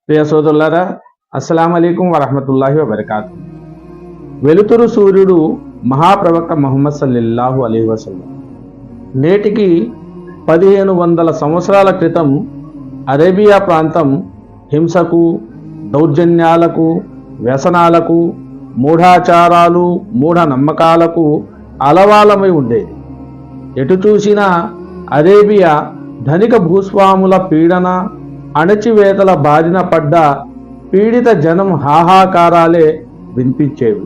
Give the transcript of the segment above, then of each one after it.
ప్రియ సోదరులారా, అస్సలాము అలైకుం వరహ్మతుల్లాహి వబరకాతు. వెలుతురు సూర్యుడు మహాప్రవక్త ముహమ్మద్ సల్లల్లాహు అలైహి వసల్లం నేటికి 1500 సంవత్సరాల క్రితం అరేబియా ప్రాంతం హింసకు, దౌర్జన్యాలకు, వ్యసనాలకు, మూఢాచారాలు, మూఢనమ్మకాలకు అలవాలమై ఉండేది. ఎటు చూసినా అరేబియా ధనిక భూస్వాముల పీడన, అణచివేతల బారిన పడ్డ పీడిత జనం హాహాకారాలే వినిపించేవి.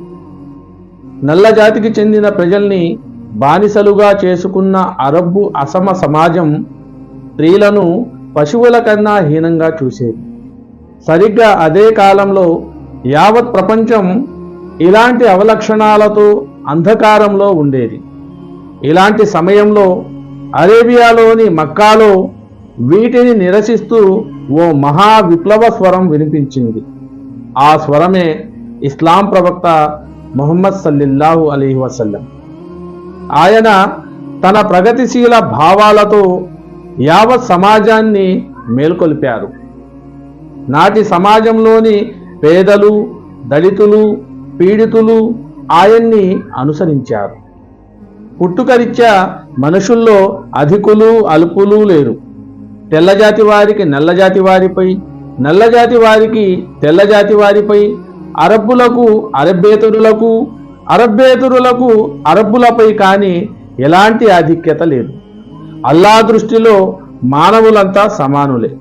నల్లజాతికి చెందిన ప్రజల్ని బానిసలుగా చేసుకున్న అరబ్బు అసమ సమాజం స్త్రీలను పశువుల కన్నా హీనంగా చూసేది. సరిగ్గా అదే కాలంలో యావత్ ప్రపంచం ఇలాంటి అవలక్షణాలతో అంధకారంలో ఉండేది. ఇలాంటి సమయంలో అరేబియాలోని మక్కాలో వీటిని నిరసిస్తూ ఓ మహా విప్లవ స్వరం వినిపించింది. ఆ స్వరమే ఇస్లాం ప్రవక్త ముహమ్మద్ సల్లల్లాహు అలైహి వసల్లం. ఆయన తన ప్రగతిశీల భావాలతో యావత్ సమాజాన్ని మేల్కొల్పారు. నాటి సమాజంలోని పేదలు, దళితులు, పీడితులు ఆయన్ని అనుసరించారు. పుట్టుకరీత్యా మనుషుల్లో అధికులు, అల్పులు లేరు. తెల్లజాతి వారికి నల్లజాతి వారిపై, నల్లజాతి వారికి తెల్లజాతి వారిపై, అరబ్బులకు అరబ్బేతరులకు, అరబ్బేతరులకు అరబ్బులపై కానీ ఎలాంటి ఆధిక్యత లేదు. అల్లా దృష్టిలో మానవులంతా సమానులే.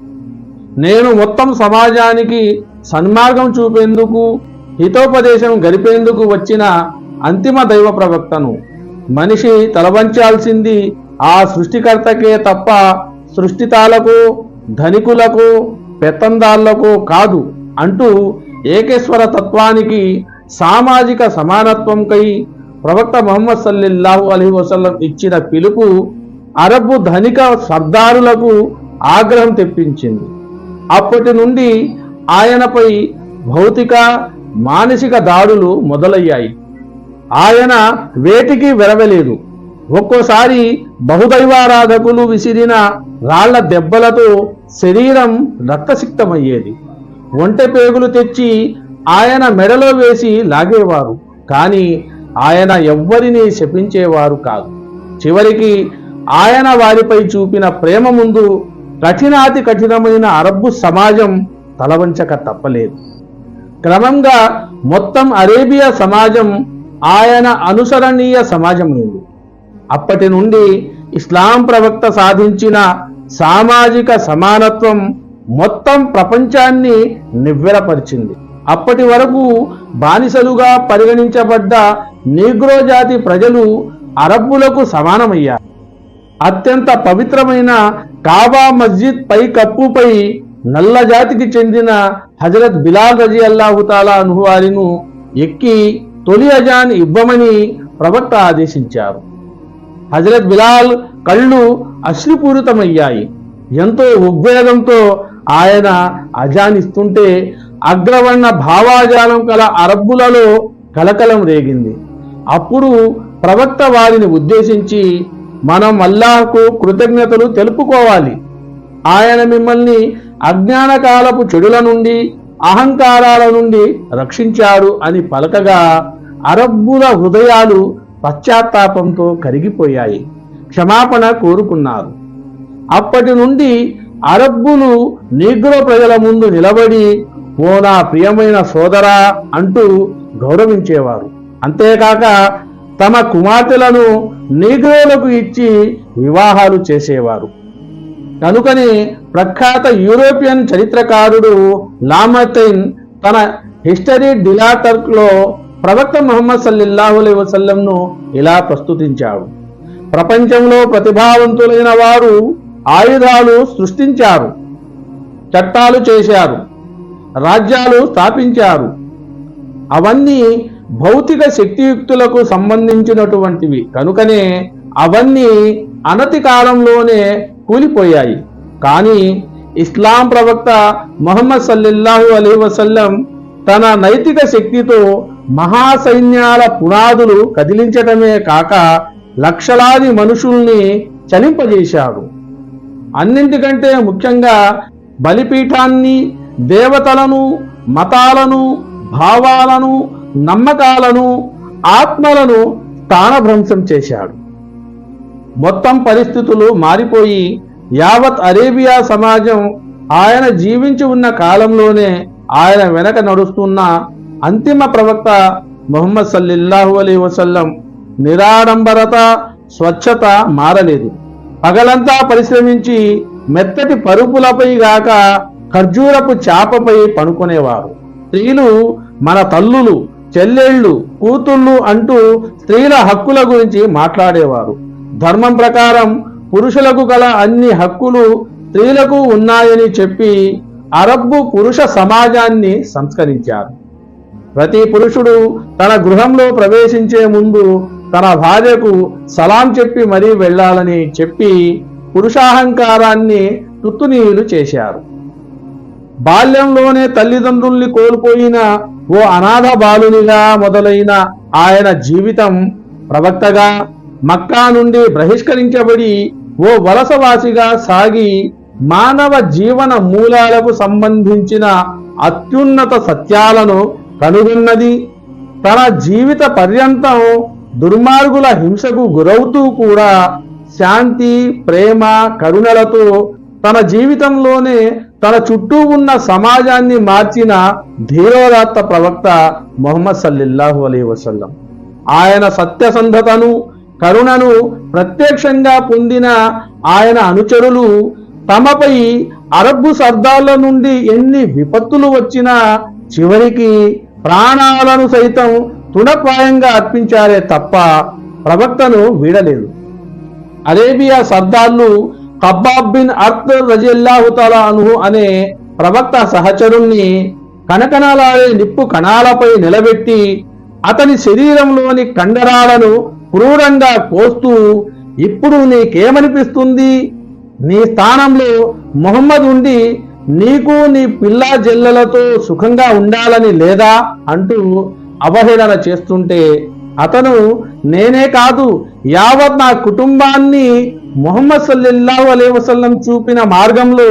నేను మొత్తం సమాజానికి సన్మార్గం చూపేందుకు, హితోపదేశం గడిపేందుకు వచ్చిన అంతిమ దైవ ప్రవక్తను. మనిషి తలవంచాల్సింది ఆ సృష్టికర్తకే తప్ప సృష్టితాలకు, ధనికులకు, పెత్తందాళ్లకు కాదు అంటూ ఏకేశ్వర తత్వానికి, సామాజిక సమానత్వంకై ప్రవక్త ముహమ్మద్ సల్లల్లాహు అలైహి వసల్లం ఇచ్చిన పిలుపు అరబ్బు ధనిక సర్దారులకు ఆగ్రహం తెప్పించింది. అప్పటి నుండి ఆయనపై భౌతిక, మానసిక దాడులు మొదలయ్యాయి. ఆయన వేటికి వెరవలేదు. ఒక్కోసారి బహుదైవారాధకులు విసిరిన రాళ్ల దెబ్బలతో శరీరం రక్తసిక్తమయ్యేది. ఒంటె పేగులు తెచ్చి ఆయన మెడలో వేసి లాగేవారు. కానీ ఆయన ఎవ్వరినీ శపించేవారు కాదు. చివరికి ఆయన వారిపై చూపిన ప్రేమ ముందు కఠినాతి కఠినమైన అరబ్బు సమాజం తలవంచక తప్పలేదు. క్రమంగా మొత్తం అరేబియా సమాజం ఆయన అనుసరణీయ సమాజమైంది. అప్పటి నుండి ఇస్లాం ప్రవక్త సాధించిన సామాజిక సమానత్వం మొత్తం ప్రపంచాన్ని నివ్వెరపరిచింది. అప్పటి వరకు బానిసలుగా పరిగణించబడ్డ నీగ్రో జాతి ప్రజలు అరబ్బులకు సమానమయ్యారు. అత్యంత పవిత్రమైన కాబా మస్జిద్ పై కప్పుపై నల్ల జాతికి చెందిన హజరత్ బిలాల్ రజియల్లాహు తాలా అన్హు వారిను ఎక్కి తొలి అజాన్ ఇవ్వమని ప్రవక్త ఆదేశించారు. హజరత్ బిలాల్ కళ్ళు అశ్రుపూరితమయ్యాయి. ఎంతో ఉద్వేగంతో ఆయన అజానిస్తుంటే అగ్రవర్ణ భావాజాలం కల అరబ్బులలో కలకలం రేగింది. అప్పుడు ప్రవక్త వారిని ఉద్దేశించి, మనం అల్లాహ్కు కృతజ్ఞతలు తెలుపుకోవాలి. ఆయన మిమ్మల్ని అజ్ఞాన కాలపు చెడుల నుండి, అహంకారాల నుండి రక్షించాడు అని పలకగా అరబ్బుల హృదయాలు పశ్చాత్తాపంతో కరిగిపోయాయి. క్షమాపణ కోరుకున్నారు. అప్పటి నుండి అరబ్బులు నీగ్రో ప్రజల ముందు నిలబడి ఓ నా ప్రియమైన సోదరా అంటూ గౌరవించేవారు. అంతేకాక తమ కుమార్తెలను నీగ్రోలకు ఇచ్చి వివాహాలు చేసేవారు. కనుకనే ప్రఖ్యాత యూరోపియన్ చరిత్రకారుడు లామర్టైన్ తన హిస్టరీ డిలాటర్క్లో ప్రవక్త ముహమ్మద్ సల్లల్లాహు అలైహి వసల్లంను ఇలా ప్రస్తుతించాడు. ప్రపంచంలో ప్రతిభావంతులైన వారు ఆయుధాలు సృష్టించారు, చట్టాలు చేశారు, రాజ్యాలు స్థాపించారు. అవన్నీ భౌతిక శక్తియుక్తులకు సంబంధించినటువంటివి. కనుకనే అవన్నీ అనతి కాలంలోనే కూలిపోయాయి. కానీ ఇస్లాం ప్రవక్త ముహమ్మద్ సల్లల్లాహు అలైహి వసల్లం తన నైతిక శక్తితో మహాసైన్యాల పునాదులు కదిలించటమే కాక లక్షలాది మనుషుల్ని చలింపజేశాడు. అన్నింటికంటే ముఖ్యంగా బలిపీఠాన్ని దేవతలను, మతాలను, భావాలను, నమ్మకాలను, ఆత్మలను స్థానభ్రంశం చేశాడు. మొత్తం పరిస్థితులు మారిపోయి యావత్ అరేబియా సమాజం ఆయన జీవించి ఉన్న కాలంలోనే ఆయన వెనక నడుస్తున్న అంతిమ ప్రవక్త ముహమ్మద్ సల్లల్లాహు అలైహి వసల్లం నిరాడంబరత, స్వచ్ఛత మారలేదు. పగలంతా పరిశ్రమించి మెత్తటి పరుపులపై గాక ఖర్జూరపు చాపపై పడుకునేవారు. స్త్రీలు మన తల్లులు, చెల్లెళ్ళు, కూతుళ్ళు అంటూ స్త్రీల హక్కుల గురించి మాట్లాడేవారు. ధర్మం ప్రకారం పురుషులకు గల అన్ని హక్కులు స్త్రీలకు ఉన్నాయని చెప్పి అరబ్బు పురుష సమాజాన్ని సంస్కరించారు. ప్రతి పురుషుడు తన గృహంలో ప్రవేశించే ముందు తన భార్యకు సలాం చెప్పి మరీ వెళ్ళాలని చెప్పి పురుషాహంకారాన్ని తుత్తునీయులు చేశారు. బాల్యంలోనే తల్లిదండ్రుల్ని కోల్పోయిన ఓ అనాథ బాలునిగా మొదలైన ఆయన జీవితం ప్రవక్తగా మక్కా నుండి బహిష్కరించబడి ఓ వలసవాసిగా సాగి మానవ జీవన మూలాలకు సంబంధించిన అత్యున్నత సత్యాలను కనుగొన్నది. తన జీవిత పర్యంతం దుర్మార్గుల హింసకు గురవుతూ కూడా శాంతి, ప్రేమ, కరుణలతో తన జీవితంలోనే తన చుట్టూ ఉన్న సమాజాన్ని మార్చిన ధీరోదాత్త ప్రవక్త ముహమ్మద్ సల్లల్లాహు అలైహి వసల్లం. ఆయన సత్యసంధతను, కరుణను ప్రత్యక్షంగా పొందిన ఆయన అనుచరులు తమపై అరబ్బు సర్దార్ల నుండి ఎన్ని విపత్తులు వచ్చినా చివరికి ప్రాణాలను సైతం తృణప్రాయంగా అర్పించారే తప్ప ప్రవక్తను వీడలేదు. అరేబియా సర్దార్లు ఖబ్బాబ్ బిన్ అర్త్ రజియల్లాహు తఆలా అన్హు అనే ప్రవక్త సహచరుణ్ణి కనకనలాడే నిప్పు కణాలపై నిలబెట్టి అతని శరీరంలోని కండరాలను క్రూరంగా కోస్తూ, ఇప్పుడు నీకేమనిపిస్తుంది? నీ స్థానంలో ముహమ్మద్ ఉండి నీకు నీ పిల్ల జల్లలతో సుఖంగా ఉండాలని లేదా అంటూ అవహేళన చేస్తుంటే అతను నేనే కాదు యావత్ నా కుటుంబాన్ని ముహమ్మద్ సల్లల్లాహు అలైహి వసల్లం చూపిన మార్గంలో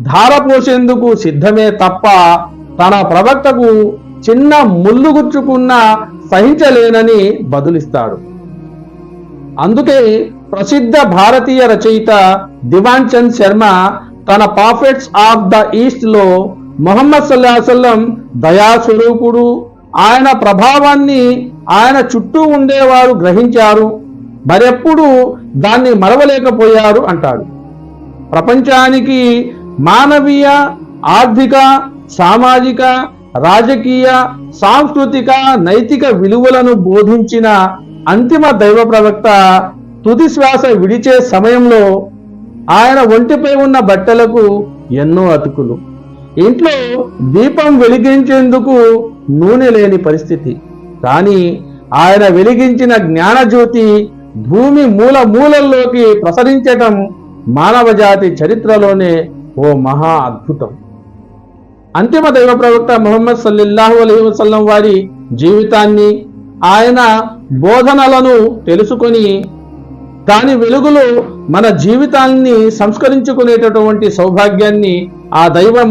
ధారపోసేందుకు సిద్ధమే తప్ప తన ప్రవక్తకు చిన్న ముళ్ళు గుచ్చుకున్న సహించలేనని బదులిస్తాడు. అందుకే ప్రసిద్ధ భారతీయ రచయిత దివాన్ చంద్ శర్మ తన ప్రాఫిట్స్ ఆఫ్ ద ఈస్ట్ లో ముహమ్మద్ సల్లల్లాహు అలైహి వసల్లం దయాస్వరూపుడు, ఆయన ప్రభావాన్ని ఆయన చుట్టూ ఉండేవారు గ్రహించారు, మరెప్పుడు దాన్ని మరవలేకపోయారు అంటాడు. ప్రపంచానికి మానవీయ, ఆర్థిక, సామాజిక, రాజకీయ, సాంస్కృతిక, నైతిక విలువలను బోధించిన అంతిమ దైవ ప్రవక్త తుది శ్వాస విడిచే సమయంలో ఆయన ఒంటిపై ఉన్న బట్టలకు ఎన్నో అతుకులు, ఇంట్లో దీపం వెలిగించేందుకు నూనె లేని పరిస్థితి. కానీ ఆయన వెలిగించిన జ్ఞానజ్యోతి భూమి మూల మూలల్లోకి ప్రసరించటం మానవజాతి చరిత్రలోనే ఓ మహా అద్భుతం. అంతిమ దైవ ప్రవక్త ముహమ్మద్ సల్లల్లాహు అలైహి వసల్లం వారి జీవితాన్ని, ఆయన బోధనలను తెలుసుకొని దాని వెలుగులో మన జీవితాన్ని సంస్కరించుకునేటటువంటి సౌభాగ్యాన్ని ఆ దైవం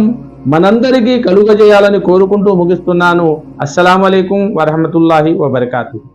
మనందరికీ కలుగజేయాలని కోరుకుంటూ ముగిస్తున్నాను. అస్సలాము అలైకుం వరహమతుల్లాహి వబరకాతుహు.